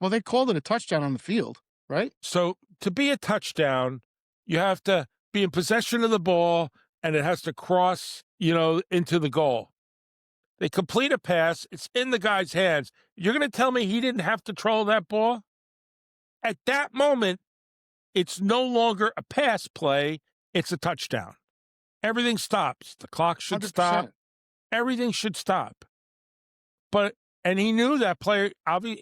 Well, they called it a touchdown on the field, right? So to be a touchdown, you have to be in possession of the ball and it has to cross, into the goal. They complete a pass, it's in the guy's hands. You're going to tell me he didn't have control of that ball? At that moment, it's no longer a pass play, it's a touchdown. Everything stops. The clock should stop. 100%. Everything should stop. But and he knew that player.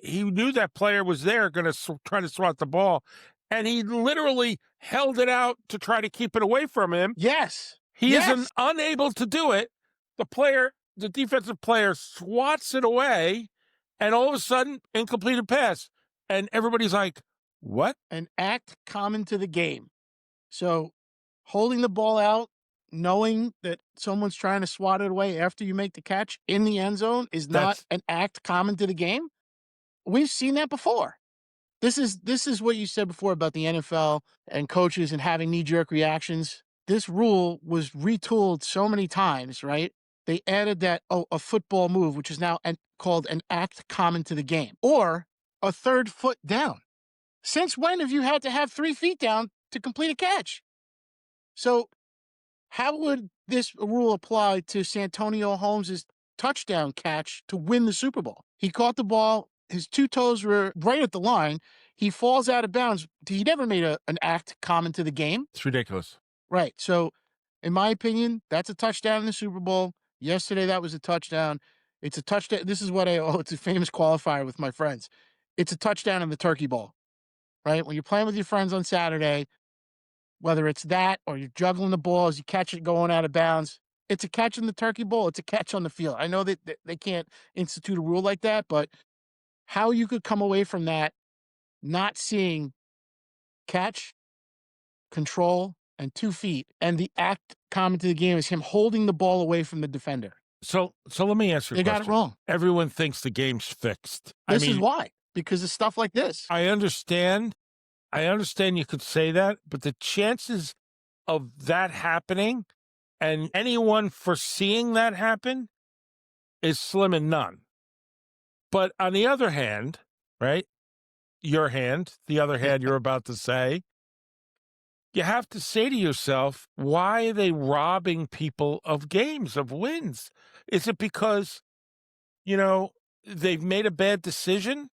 He knew that player was there, going to try to swat the ball, and he literally held it out to try to keep it away from him. Yes. He is Yes. unable to do it. The defensive player, swats it away, and all of a sudden, incompleted pass, and everybody's like, "What?" An act common to the game. So holding the ball out, knowing that someone's trying to swat it away after you make the catch in the end zone is not That's an act common to the game. We've seen that before. This is what you said before about the NFL and coaches and having knee-jerk reactions. This rule was retooled so many times, right? They added that a football move, which is now called an act common to the game, or a third foot down. Since when have you had to have 3 feet down to complete a catch? So how would this rule apply to Santonio Holmes' touchdown catch to win the Super Bowl? He caught the ball, his 2 toes were right at the line. He falls out of bounds. He never made an act common to the game. it's ridiculous. Right. So, in my opinion, that's a touchdown in the Super Bowl. Yesterday, that was a touchdown. It's a touchdown. This is what it's a famous qualifier with my friends. It's a touchdown in the turkey bowl, right? When you're playing with your friends on Saturday, whether it's that or you're juggling the ball as you catch it going out of bounds, it's a catch in the turkey bowl. It's a catch on the field. I know that they can't institute a rule like that, but how you could come away from that not seeing catch, control, and 2 feet, and the act common to the game is him holding the ball away from the defender. So let me ask you a They got it question. wrong. Everyone thinks the game's fixed. This is why, because of stuff like this. I understand. I understand you could say that, but the chances of that happening and anyone foreseeing that happen is slim and none. But on the other hand, right? Your hand, the other hand you're about to say, you have to say to yourself, why are they robbing people of games, of wins? Is it because, they've made a bad decision?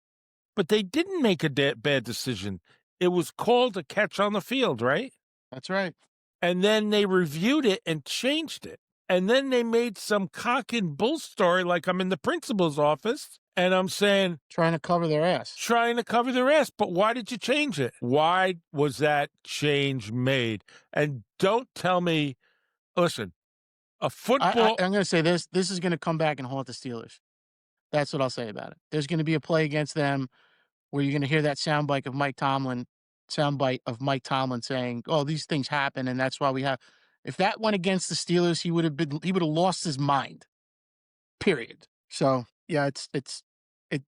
But they didn't make a bad decision. It was called a catch on the field, right? That's right. And then they reviewed it and changed it. And then they made some cock and bull story like I'm in the principal's office and I'm saying, Trying to cover their ass. trying to cover their ass. But why did you change it? Why was that change made? And don't tell me, listen, a football. I'm going to say this. This is going to come back and haunt the Steelers. That's what I'll say about it. There's going to be a play against them where you're going to hear that soundbite of Mike Tomlin saying, "Oh, these things happen, and that's why we have." If that went against the Steelers, he would have lost his mind. Period. So yeah,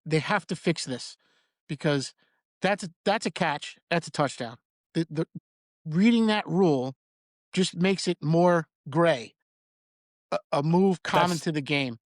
they have to fix this because that's a catch, that's a touchdown. The reading that rule just makes it more gray. A move common That's to the game.